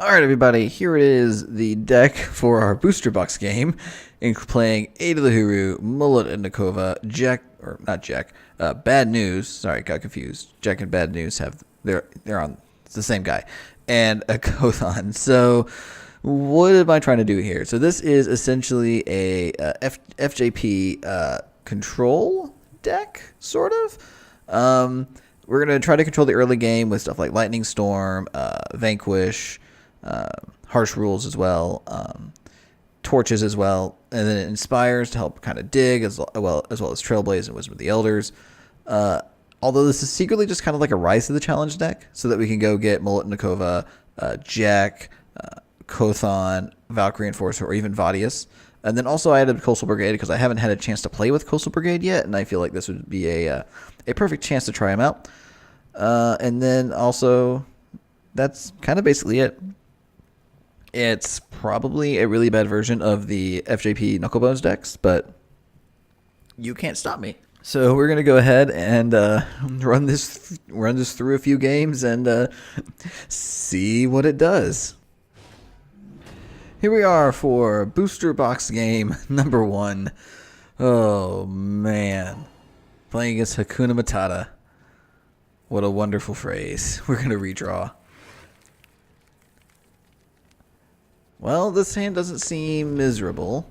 Alright everybody, here it is, the deck for our booster box game, playing 8 of the Hooru, Molot Nakova, Bad News, sorry, got confused, Jack and Bad News they're on, it's the same guy, and a Kothon. So, what am I trying to do here? So this is essentially a FJP control deck, sort of. We're going to try to control the early game with stuff like Lightning Storm, Vanquish, harsh rules as well, torches as well, and then it inspires to help kind of dig as well as Trailblaze and Wisdom of the Elders. Although this is secretly just kind of like a Rise to the Challenge deck, so that we can go get Molot Nakova, Jack, Kothon, Valkyrie Enforcer, or even Vadius. And then also I added Coastal Brigade because I haven't had a chance to play with Coastal Brigade yet, and I feel like this would be a perfect chance to try him out. And then also, that's kind of basically it. It's probably a really bad version of the FJP Knucklebones decks, but you can't stop me. So we're gonna go ahead and run this through a few games and see what it does. Here we are for booster box game number 1. Oh man, playing against Hakuna Matata. What a wonderful phrase. We're gonna redraw. Well, this hand doesn't seem miserable.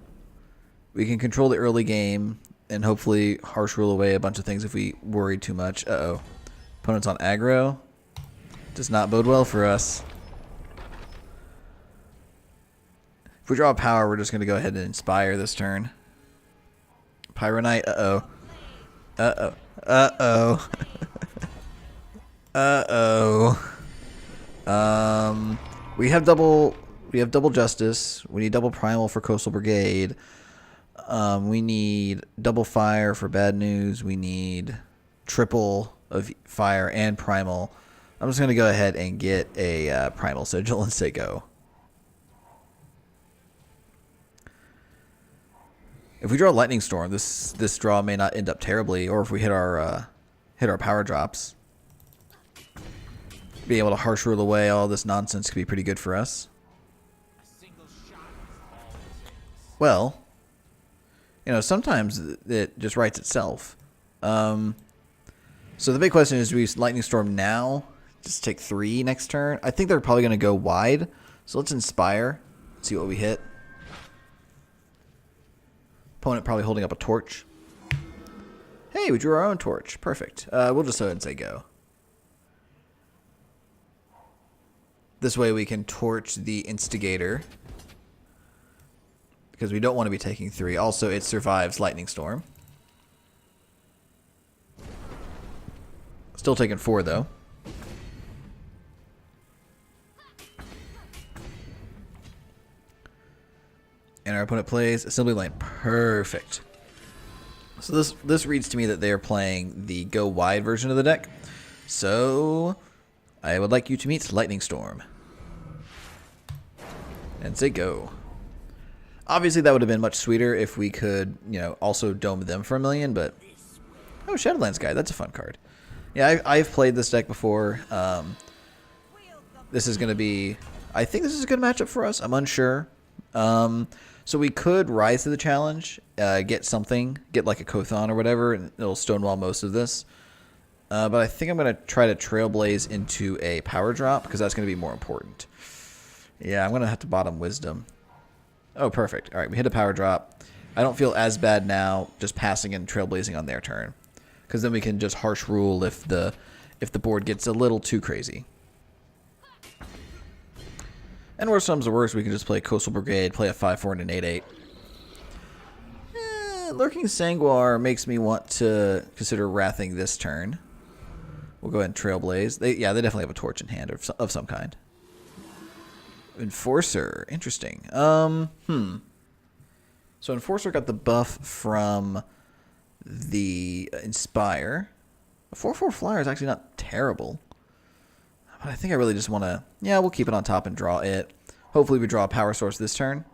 We can control the early game and hopefully harsh rule away a bunch of things if we worry too much. Uh-oh. Opponent's on aggro. Does not bode well for us. If we draw a power, we're just going to go ahead and inspire this turn. Pyro Knight, uh-oh. Uh-oh. Uh-oh. Uh-oh. We have double justice. We need double primal for Coastal Brigade. We need double fire for Bad News. We need triple of fire and primal. I'm just going to go ahead and get a primal sigil and say go. If we draw Lightning Storm, this draw may not end up terribly, or if we hit our power drops. Being able to harsh rule away all this nonsense could be pretty good for us. Well, you know, sometimes it just writes itself. So the big question is, do we Lightning Storm now? Just take 3 next turn? I think they're probably going to go wide. So let's Inspire. See what we hit. Opponent probably holding up a torch. Hey, we drew our own torch. Perfect. We'll just go ahead and say go. This way we can torch the Instigator, because we don't want to be taking 3. Also, it survives Lightning Storm. Still taking 4, though. And our opponent plays Assembly Line. Perfect. So this reads to me that they are playing the go wide version of the deck. So I would like you to meet Lightning Storm. And say go. Obviously, that would have been much sweeter if we could, you know, also dome them for 1 million, but... Oh, Shadowlands Guide. That's a fun card. Yeah, I've played this deck before. This is going to be... I think this is a good matchup for us. I'm unsure. So we could rise to the challenge, get something, get like a Kothon or whatever, and it'll stonewall most of this. But I think I'm going to try to Trailblaze into a power drop, because that's going to be more important. Yeah, I'm going to have to bottom Wisdom. Oh, perfect. All right, we hit a power drop. I don't feel as bad now just passing and Trailblazing on their turn, because then we can just harsh rule if the board gets a little too crazy. And worst comes to worst, we can just play Coastal Brigade, play a 5-4 and an 8-8. Lurking Sanguar makes me want to consider wrathing this turn. We'll go ahead and Trailblaze. They definitely have a torch in hand of some kind. Enforcer, interesting. So Enforcer got the buff from the Inspire. A 4/4 flyer is actually not terrible. But I think I really just want to... Yeah, we'll keep it on top and draw it. Hopefully we draw a power source this turn.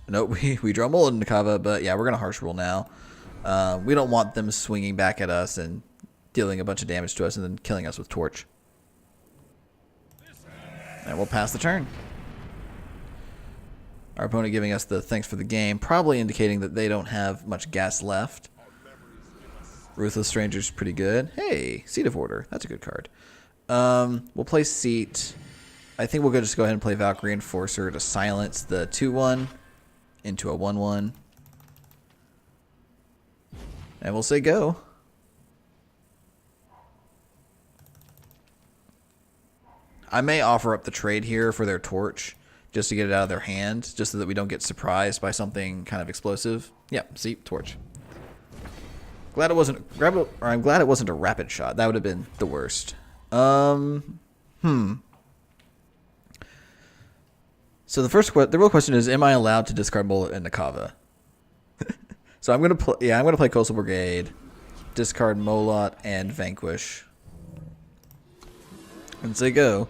Nope, we draw Molot Nakova, but yeah, we're going to harsh rule now. We don't want them swinging back at us and dealing a bunch of damage to us and then killing us with torch. And we'll pass the turn. Our opponent giving us the thanks for the game, probably indicating that they don't have much gas left. Ruthless Stranger's pretty good. Hey, Seat of Order. That's a good card. We'll play Seat. I think we'll just go ahead and play Valkyrie Enforcer to silence the 2-1 into a 1-1. And we'll say go. I may offer up the trade here for their Torch, just to get it out of their hand, just so that we don't get surprised by something kind of explosive. Yep, see, Torch. Glad it wasn't I'm glad it wasn't a rapid shot. That would have been the worst. So the real question is, am I allowed to discard Molot Nakova? So I'm gonna play Coastal Brigade, discard Molot and Vanquish, and say go.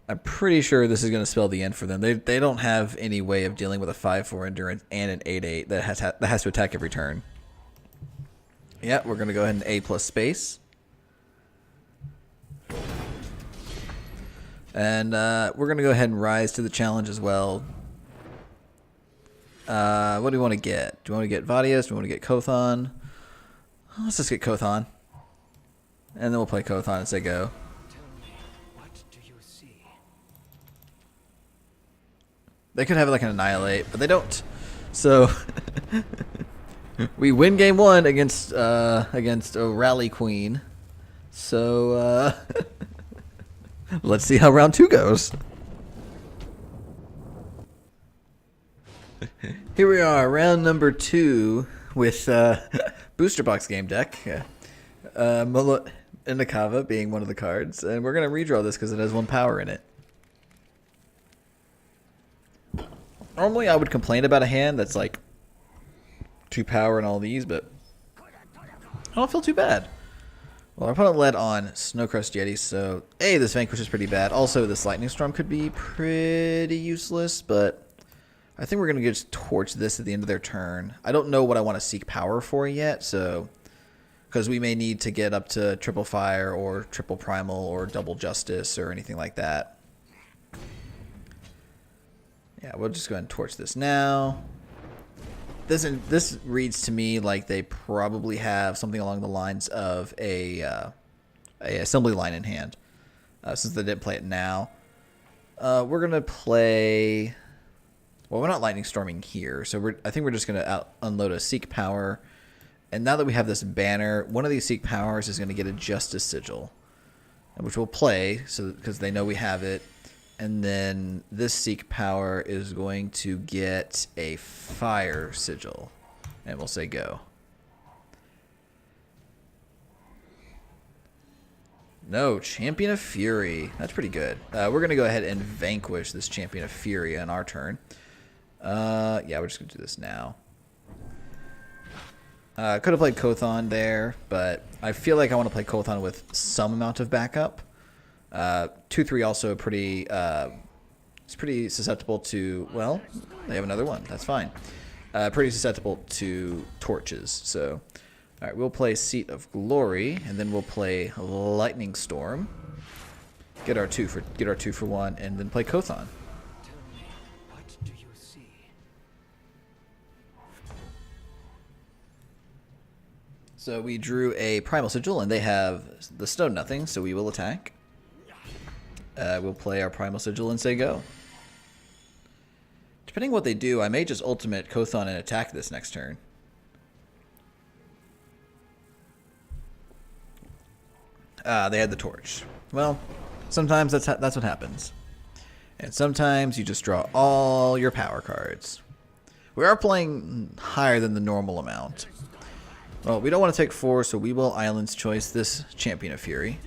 I'm pretty sure this is going to spell the end for them. They don't have any way of dealing with a 5-4 endurance and an 8-8 that has to attack every turn. Yeah, we're going to go ahead and A plus space. And we're going to go ahead and rise to the challenge as well. What do we want to get? Do we want to get Vadius? Do we want to get Kothon? Let's just get Kothon. And then we'll play Kothon and say go. They could have like an Annihilate, but they don't. So we win game 1 against a Rally Queen. So let's see how round 2 goes. Here we are, round number 2 with Booster Box game deck. Molot Nakova being one of the cards, and we're gonna redraw this because it has 1 power in it. Normally I would complain about a hand that's like 2 power and all these, but I don't feel too bad. Well, our opponent led on Snowcrest Yeti, so A, this Vanquish is pretty bad. Also, this Lightning Storm could be pretty useless, but I think we're going to just torch this at the end of their turn. I don't know what I want to seek power for yet, so because we may need to get up to triple fire or triple primal or double justice or anything like that. Yeah, we'll just go ahead and torch this now. This reads to me like they probably have something along the lines of a assembly line in hand, since they didn't play it now. We're gonna play. Well, we're not lightning storming here, so I think we're just gonna unload a seek power. And now that we have this banner, one of these seek powers is gonna get a justice sigil, which we'll play so because they know we have it. And then this seek power is going to get a fire sigil. And we'll say go. No, Champion of Fury. That's pretty good. We're going to go ahead and vanquish this Champion of Fury on our turn. Yeah, we're just going to do this now. Could have played Kothon there, but I feel like I want to play Kothon with some amount of backup. 2-3 also pretty, it's pretty susceptible to, well, they have another one. That's fine. Pretty susceptible to torches. So, all right, we'll play Seat of Glory, and then we'll play Lightning Storm. Get our 2 for 1, and then play Kothon. What do you see? So we drew a Primal Sigil, and they have the Stone Nothing, so we will attack. We'll play our Primal Sigil and say go. Depending on what they do, I may just ultimate Kothon and attack this next turn. They had the Torch. Well, sometimes that's what happens. And sometimes you just draw all your power cards. We are playing higher than the normal amount. Well, we don't want to take 4, so we will Island's Choice this Champion of Fury.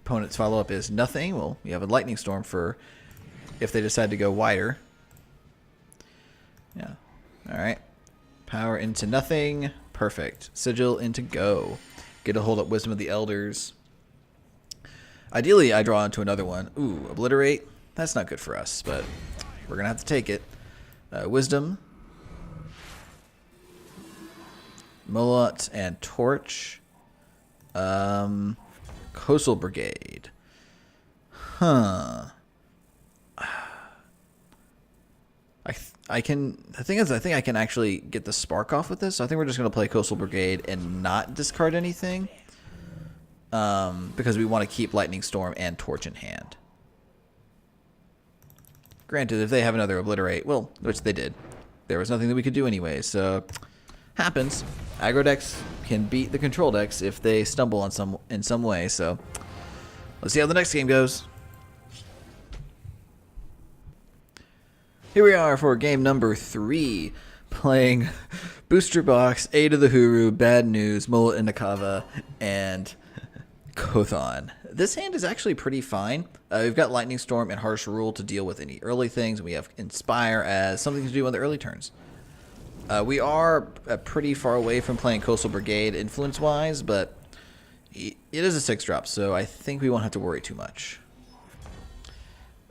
Opponent's follow-up is nothing. Well, we have a Lightning Storm for if they decide to go wider. Yeah. Alright. Power into nothing. Perfect. Sigil into go. Get a hold up Wisdom of the Elders. Ideally, I draw into another one. Ooh, Obliterate. That's not good for us, but we're going to have to take it. Wisdom. Molot and Torch. Coastal Brigade. Huh. The thing is, I think I can actually get the spark off with this. So I think we're just going to play Coastal Brigade and not discard anything. Because we want to keep Lightning Storm and Torch in hand. Granted, if they have another Obliterate, well, which they did, there was nothing that we could do anyway, so happens. Aggro decks can beat the control decks if they stumble on in some way, so let's see how the next game goes. Here we are for game number 3, playing Booster Box, A to the Hooru, Bad News, Molot Nakova, and Kothon. This hand is actually pretty fine. We've got Lightning Storm and Harsh Rule to deal with any early things. We have Inspire as something to do on the early turns. We are pretty far away from playing Coastal Brigade influence-wise, but it is a 6-drop, so I think we won't have to worry too much.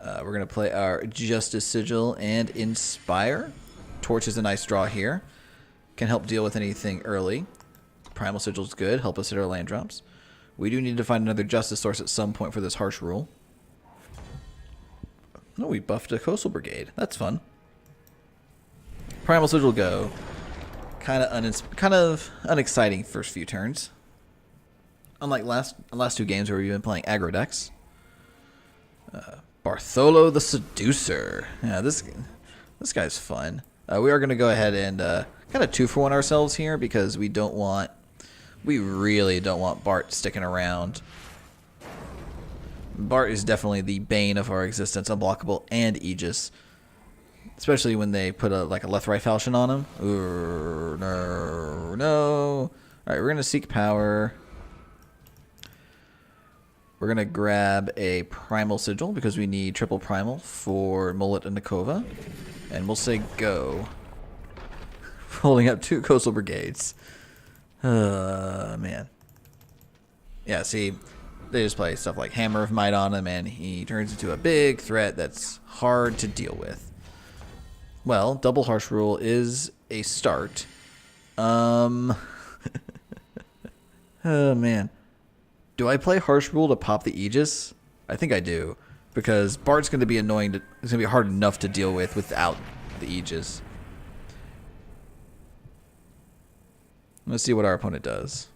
We're going to play our Justice Sigil and Inspire. Torch is a nice draw here. Can help deal with anything early. Primal Sigil is good. Help us hit our land drops. We do need to find another Justice source at some point for this Harsh Rule. Oh, we buffed a Coastal Brigade. That's fun. Primal Sigil go. Kind of unexciting first few turns. Unlike last 2 games where we've been playing aggro decks. Bartholo the Seducer. Yeah, this guy's fun. We are going to go ahead and kind of 2-for-1 ourselves here because we really don't want Bart sticking around. Bart is definitely the bane of our existence, unblockable and Aegis. Especially when they put a Lethrai Falchion on him. Ooh, no. Alright, we're going to seek power. We're going to grab a Primal Sigil because we need triple Primal for Molot and Nakova. And we'll say go. Holding up 2 Coastal Brigades. Man. Yeah, see, they just play stuff like Hammer of Might on him, and he turns into a big threat that's hard to deal with. Well, double Harsh Rule is a start. Oh, man. Do I play Harsh Rule to pop the Aegis? I think I do, because Bart's going to be annoying. It's going to be hard enough to deal with without the Aegis. Let's see what our opponent does.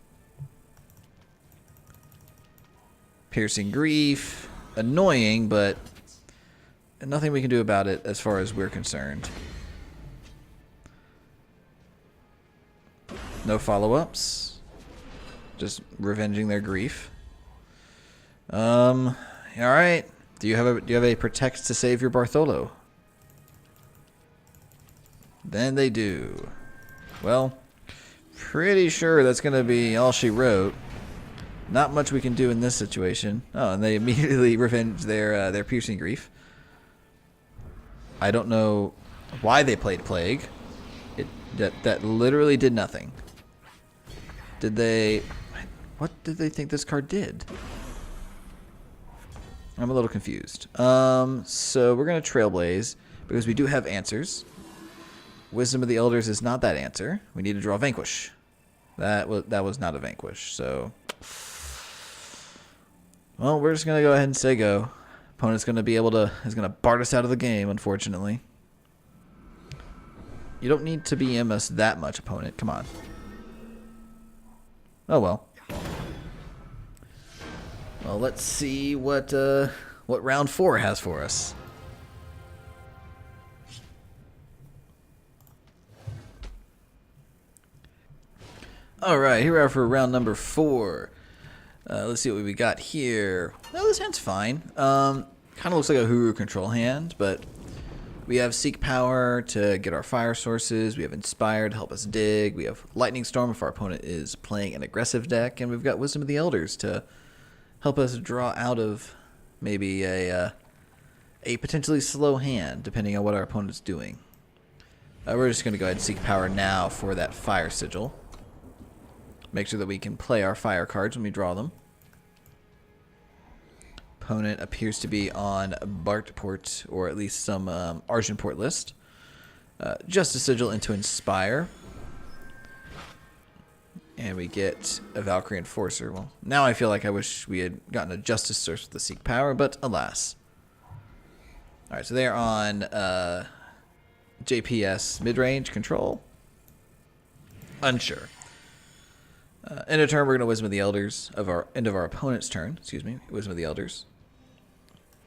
Piercing Grief. Annoying, but nothing we can do about it as far as we're concerned. No follow-ups. Just revenging their grief. Alright. Do you have a Protect to save your Bartholo? Then they do. Well, pretty sure that's going to be all she wrote. Not much we can do in this situation. Oh, and they immediately revenge their piercing grief. I don't know why they played Plague. That literally did nothing. What did they think this card did? I'm a little confused. So we're gonna Trailblaze because we do have answers. Wisdom of the Elders is not that answer. We need to draw Vanquish. That was not a Vanquish. So, well, we're just gonna go ahead and say go. Opponent's gonna is gonna Bart us out of the game, unfortunately. You don't need to BM us that much, opponent. Come on. Oh well. Well, let's see what round 4 has for us. All right, here we are for round number 4. Let's see what we got here. Well, this hand's fine. Kind of looks like a Hooru control hand, but we have Seek Power to get our fire sources. We have Inspire to help us dig. We have Lightning Storm if our opponent is playing an aggressive deck. And we've got Wisdom of the Elders to help us draw out of maybe a potentially slow hand, depending on what our opponent's doing. We're just going to go ahead and Seek Power now for that Fire Sigil. Make sure that we can play our fire cards when we draw them. Opponent appears to be on Bartport, or at least some Argenport list. Justice Sigil into Inspire. And we get a Valkyrie Enforcer. Well, now I feel like I wish we had gotten a Justice Source with the Seek Power, but alas. Alright, so they're on JPS mid-range control. Unsure. End of turn, we're going to Wisdom of the Elders of our end of our opponent's turn. Excuse me, Wisdom of the Elders.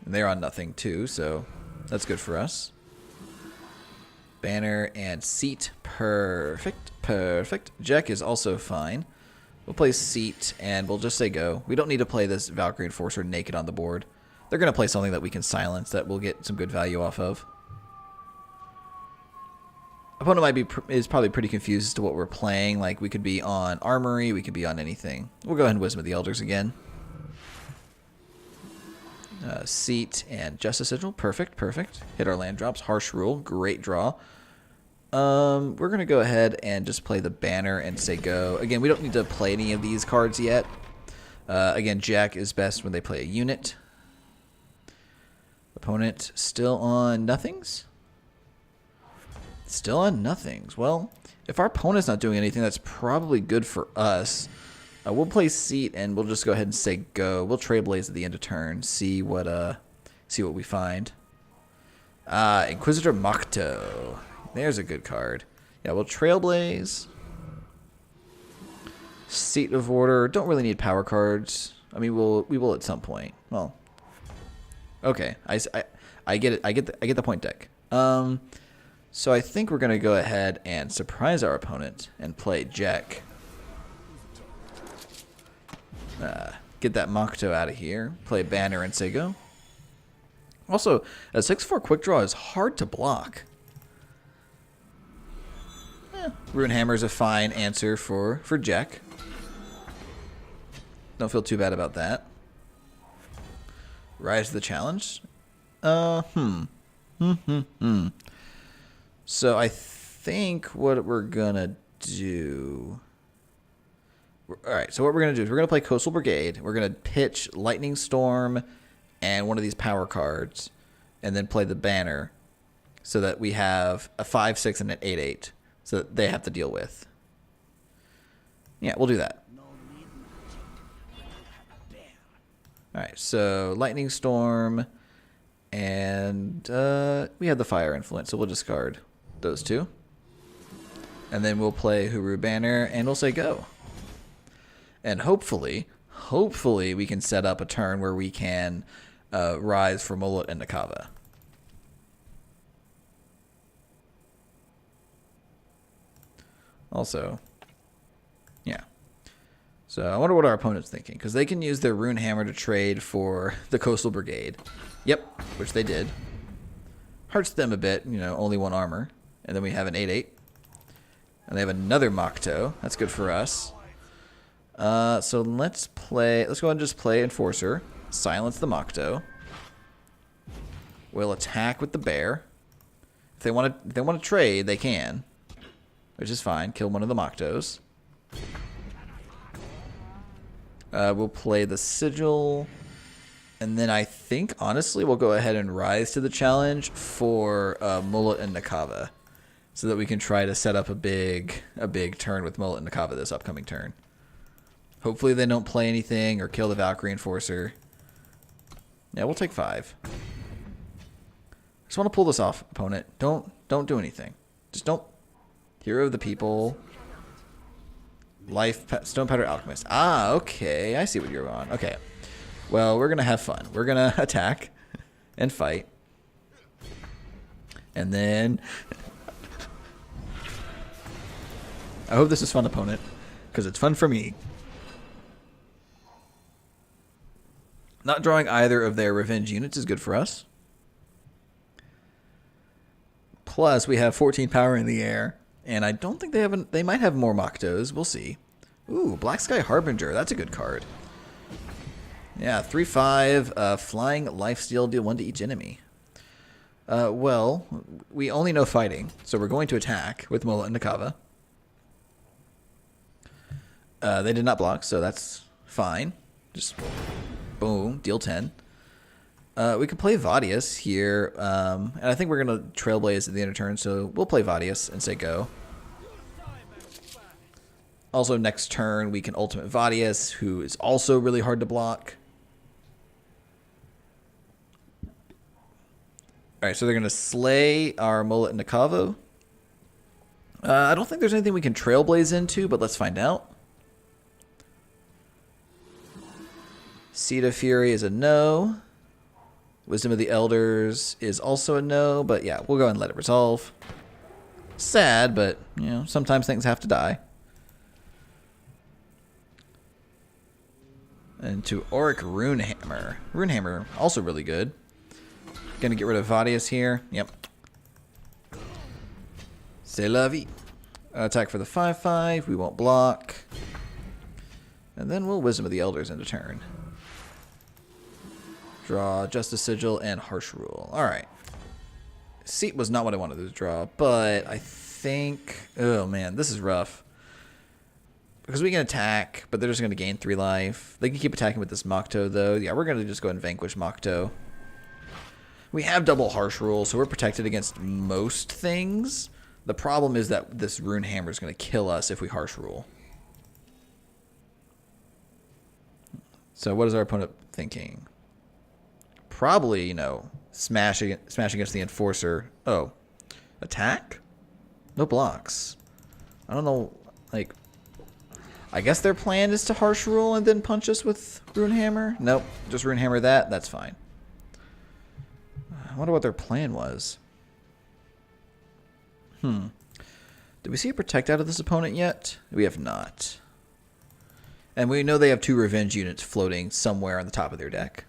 And they're on nothing too, so that's good for us. Banner and Seat, perfect, perfect. Jack is also fine. We'll play Seat and we'll just say go. We don't need to play this Valkyrie Enforcer naked on the board. They're going to play something that we can silence that we'll get some good value off of. Opponent is probably pretty confused as to what we're playing. Like, we could be on Armory, we could be on anything. We'll go ahead and Wisdom of the Elders again. Seat and Justice Sigil, perfect, perfect. Hit our land drops, Harsh Rule, great draw. We're going to go ahead and just play the Banner and say go. Again, we don't need to play any of these cards yet. Again, Jack is best when they play a unit. Opponent still on nothings? Still on nothings. Well, if our opponent's not doing anything, that's probably good for us. We'll play Seat and we'll just go ahead and say go. We'll Trailblaze at the end of turn. See what we find. Inquisitor Makto. There's a good card. Yeah, we'll Trailblaze. Seat of Order. Don't really need power cards. I mean, we will at some point. Well, okay. I get it. I get the point, deck. So I think we're gonna go ahead and surprise our opponent and play Jack. Get that Makto out of here. Play Banner and say go. Also, a 6/4 quick draw is hard to block. Rune Hammer is a fine answer for Jack. Don't feel too bad about that. Rise to the challenge. So I think what we're gonna do. Alright, so what we're going to do is we're going to play Coastal Brigade. We're going to pitch Lightning Storm and one of these power cards. And then play the Banner. So that we have a 5/6 and an 8/8. So that they have to deal with. Yeah, we'll do that. Alright, so Lightning Storm. And we have the Fire Influence. So we'll discard those two. And then we'll play Hooru Banner and we'll say go. And hopefully we can set up a turn where we can rise for Molot and Nakova. Also, yeah. So I wonder what our opponent's thinking, because they can use their Rune Hammer to trade for the Coastal Brigade. Yep, which they did. Hurts them a bit, you know, only one armor. And then we have an 8/8. And they have another Makto. That's good for us. So let's go ahead and just play Enforcer. Silence the Makto. We'll attack with the Bear. If they want to trade, they can. Which is fine. Kill one of the Maktos. We'll play the Sigil. And then I think, honestly, we'll go ahead and rise to the challenge for Molot and Nakova. So that we can try to set up a big turn with Molot and Nakova this upcoming turn. Hopefully they don't play anything or kill the Valkyrie Enforcer. Yeah, we'll take 5. Just want to pull this off, opponent. Don't do anything. Just don't. Hero of the People. Stone Powder Alchemist. Ah, okay. I see what you're on. Okay. Well, we're going to have fun. We're going to attack and fight. And then... I hope this is fun, opponent. Because it's fun for me. Not drawing either of their revenge units is good for us. Plus, we have 14 power in the air. And I don't think they might have more Maktos. We'll see. Ooh, Black Sky Harbinger. That's a good card. Yeah, 3/5, flying lifesteal, deal 1 to each enemy. Well, we only know fighting, so we're going to attack with Molot and Nakova. They did not block, so that's fine. Just boom, deal 10. We could play Vadius here, and I think we're going to Trailblaze at the end of turn, so we'll play Vadius and say go. Also, next turn, we can Ultimate Vadius, who is also really hard to block. Alright, so they're going to slay our Molot Nakova. I don't think there's anything we can Trailblaze into, but let's find out. Seed of Fury is a no. Wisdom of the Elders is also a no, but yeah, we'll go ahead and let it resolve. Sad, but, you know, sometimes things have to die. And to Auric Runehammer. Runehammer, also really good. Gonna get rid of Vadius here. Yep. C'est la vie. Attack for the 5/5. We won't block. And then we'll Wisdom of the Elders into turn. Draw Justice Sigil and Harsh Rule. Alright. Seat was not what I wanted to draw, but I think... Oh man, this is rough. Because we can attack, but they're just going to gain 3 life. They can keep attacking with this Mokto, though. Yeah, we're going to just go ahead and vanquish Mokto. We have double Harsh Rule, so we're protected against most things. The problem is that this Rune Hammer is going to kill us if we Harsh Rule. So what is our opponent thinking? Probably, you know, smash against the Enforcer. Oh, attack? No blocks. I don't know, like... I guess their plan is to Harsh Rule and then punch us with Runehammer? Nope, just Runehammer that. That's fine. I wonder what their plan was. Did we see a Protect out of this opponent yet? We have not. And we know they have 2 Revenge units floating somewhere on the top of their deck.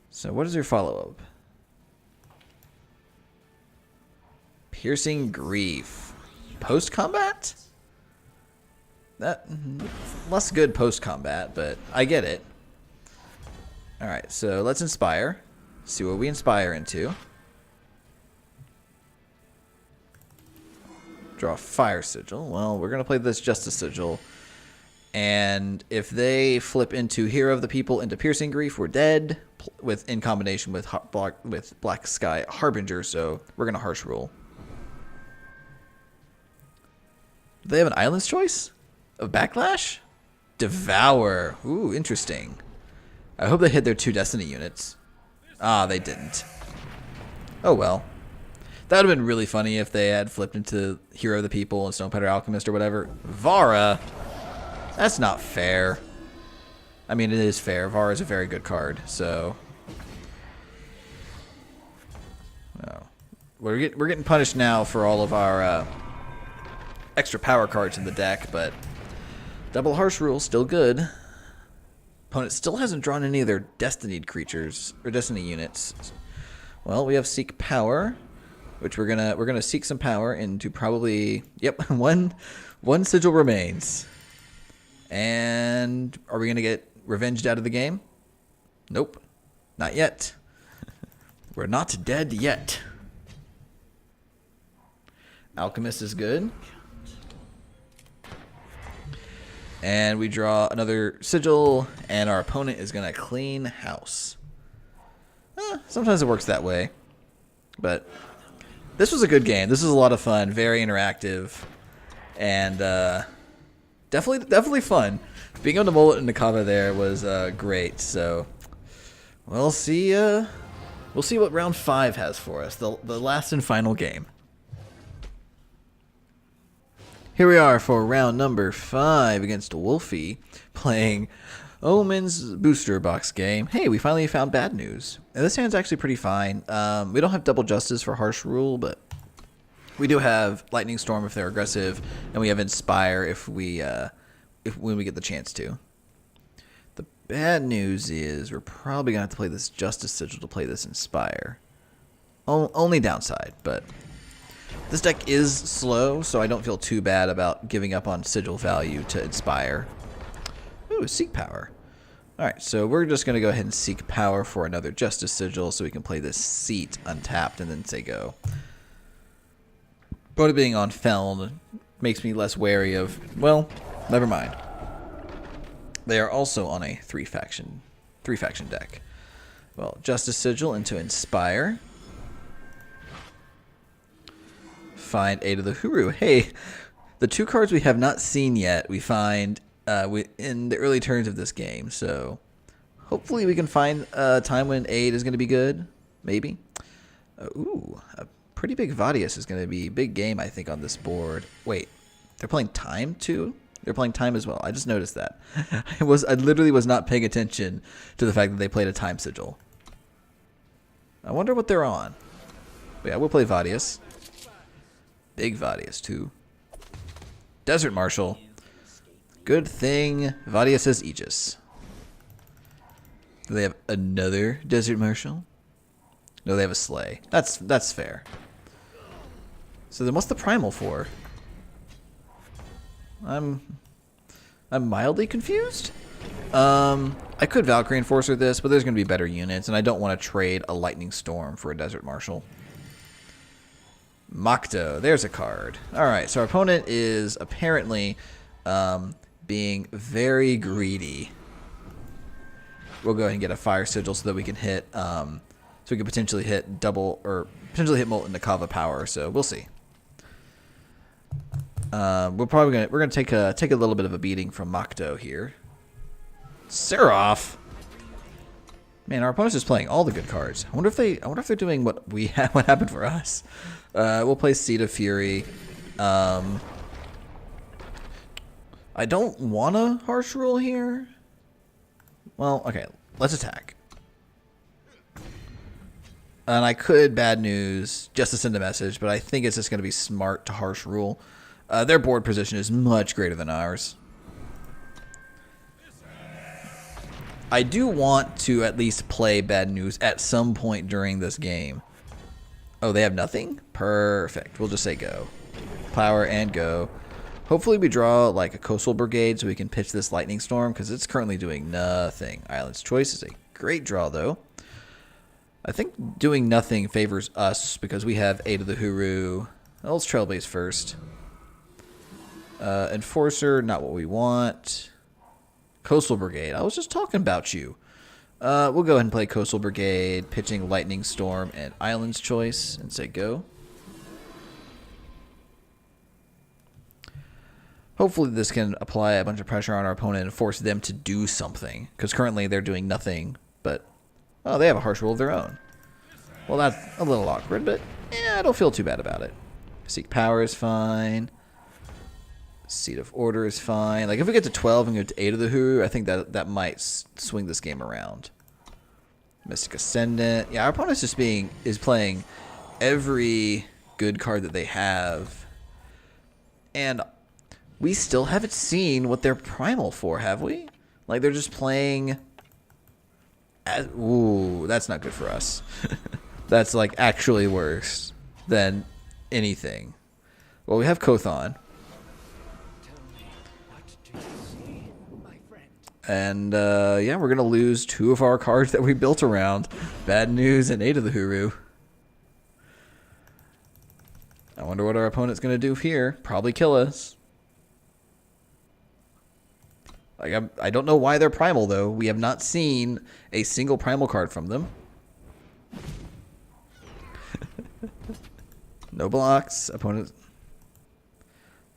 So what is your follow-up? Piercing Grief. Post-combat? That less good post-combat, but I get it. Alright, so let's Inspire. See what we Inspire into. Draw Fire Sigil. Well, we're going to play this Justice Sigil. And if they flip into Hero of the People into Piercing Grief, we're dead. In combination with Black Sky Harbinger, so we're going to Harsh Rule. Do they have an Island's Choice? Of Backlash? Devour. Ooh, interesting. I hope they hit their 2 Destiny units. Ah, they didn't. Oh well. That would have been really funny if they had flipped into Hero of the People and Stonepowder Alchemist or whatever. Vara? That's not fair. I mean, it is fair. Vara is a very good card, so... Oh. We're getting punished now for all of our extra power cards in the deck, but... Double Harsh Rule, still good. Opponent still hasn't drawn any of their Destinied creatures or Destiny units. Well, we have Seek Power, which we're gonna seek some power into probably one sigil remains. And are we gonna get revenged out of the game? Nope, not yet. We're not dead yet. Alchemist is good. And we draw another sigil, and our opponent is going to clean house. Sometimes it works that way. But this was a good game. This was a lot of fun, very interactive, and definitely fun. Being able to Molot Nakova there was great. So we'll see what round 5 has for us, the last and final game. Here we are for round number 5 against Wolfie, playing Omens booster box game. Hey, we finally found bad news. And this hand's actually pretty fine. We don't have double justice for Harsh Rule, but we do have Lightning Storm if they're aggressive, and we have Inspire when we get the chance to. The bad news is we're probably gonna have to play this Justice Sigil to play this Inspire. Only downside, but. This deck is slow, so I don't feel too bad about giving up on Sigil value to Inspire. Ooh, Seek Power. Alright, so we're just going to go ahead and Seek Power for another Justice Sigil so we can play this Seat untapped and then say go. But being on Feln makes me less wary of, well, never mind. They are also on a three faction deck. Well, Justice Sigil into Inspire. Find 8 of the Hooru. Hey, The two cards we have not seen yet, we find in the early turns of this game. So hopefully we can find a time when aid is going to be good. Maybe. Ooh, a pretty big Vadius is going to be a big game, I think, on this board. Wait, they're playing time too? They're playing time as well. I just noticed that. I literally was not paying attention to the fact that they played a time sigil. I wonder what they're on. But yeah, we'll play Vadius. Big Vadius too. Desert Marshal. Good thing Vadius has Aegis. Do they have another Desert Marshal? No, they have a Slay. That's fair. So then what's the Primal for? I'm mildly confused. I could Valkyrie Enforcer this, but there's going to be better units, and I don't want to trade a Lightning Storm for a Desert Marshal. Makto, there's a card. Alright, so our opponent is apparently being very greedy. We'll go ahead and get a Fire Sigil so that we can hit, so we can potentially hit double, or potentially hit Molot Nakova power, so we'll see. We're gonna take a little bit of a beating from Makto here. Seraph. Man, our opponent's just playing all the good cards. I wonder if they're doing what happened for us. We'll play Seed of Fury. I don't want a Harsh Rule here. Well, okay, let's attack. And I could Bad News just to send a message, but I think it's just going to be smart to Harsh Rule. Their board position is much greater than ours. I do want to at least play Bad News at some point during this game. Oh, they have nothing? Perfect. We'll just say go. Power and go. Hopefully we draw like a Coastal Brigade so we can pitch this Lightning Storm, because it's currently doing nothing. Island's Choice is a great draw, though. I think doing nothing favors us because we have 8 of the Hooru. Well, let's Trailblaze first. Enforcer, not what we want. Coastal Brigade. I was just talking about you. We'll go ahead and play Coastal Brigade, pitching Lightning Storm and Island's Choice, and say go. Hopefully this can apply a bunch of pressure on our opponent and force them to do something, because currently they're doing nothing, but... Oh, they have a Harsh Rule of their own. Well, that's a little awkward, but I don't feel too bad about it. Seek Power is fine. Seat of Order is fine. Like, if we get to 12 and go to 8 of the Hooru, I think that might swing this game around. Mystic Ascendant. Yeah, our opponent's just is playing every good card that they have. And we still haven't seen what they're primal for, have we? Like, they're just playing... Ooh, that's not good for us. That's, like, actually worse than anything. Well, we have Kothon. And, yeah, we're going to lose 2 of our cards that we built around. Bad News and 8 of the Hooru. I wonder what our opponent's going to do here. Probably kill us. Like, I don't know why they're primal, though. We have not seen a single primal card from them. No blocks. Opponents.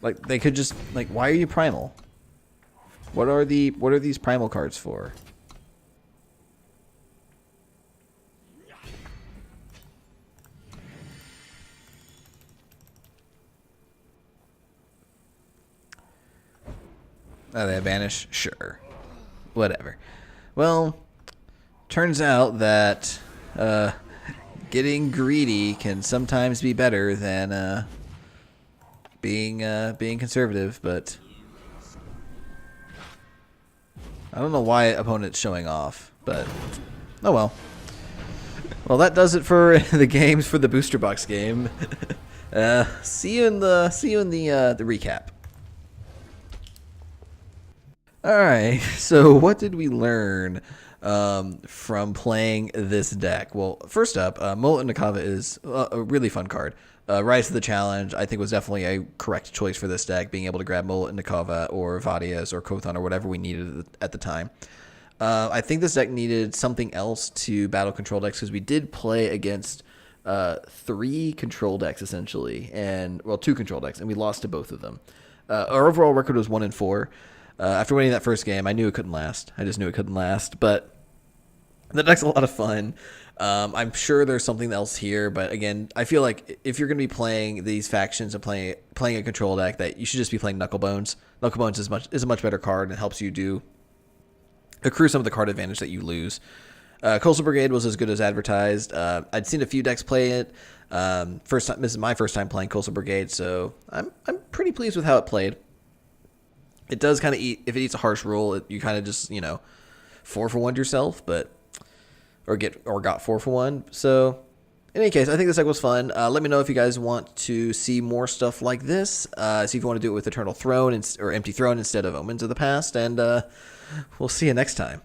Like, they could just... Like, why are you primal? What are these primal cards for? Oh, they have Banish? Sure. Whatever. Well, turns out that getting greedy can sometimes be better than being conservative, but I don't know why opponent's showing off, but oh well. Well, that does it for the games for the booster box game. See you in the recap. All right, so what did we learn from playing this deck? Well, first up, Molot Nakova is a really fun card. Rise to the Challenge, I think, was definitely a correct choice for this deck, being able to grab Molot Nakova or Vadius or Kothon or whatever we needed at the time. I think this deck needed something else to battle control decks, because we did play against 3 control decks, essentially, and, well, 2 control decks, and we lost to both of them. Our overall record was 1-4. After winning that first game, I knew it couldn't last. I just knew it couldn't last. But the deck's a lot of fun. I'm sure there's something else here, but again, I feel like if you're going to be playing these factions and playing a control deck, that you should just be playing Knucklebones. Knucklebones is a much better card and helps you accrue some of the card advantage that you lose. Coastal Brigade was as good as advertised. I'd seen a few decks play it. This is my first time playing Coastal Brigade, so I'm pretty pleased with how it played. It does kind of if it eats a harsh roll, you kind of just 4-for-1 yourself, or got 4-for-1. So in any case, I think this deck was fun. Let me know if you guys want to see more stuff like this. See if you want to do it with Eternal Throne or Empty Throne instead of Omens of the Past, and we'll see you next time.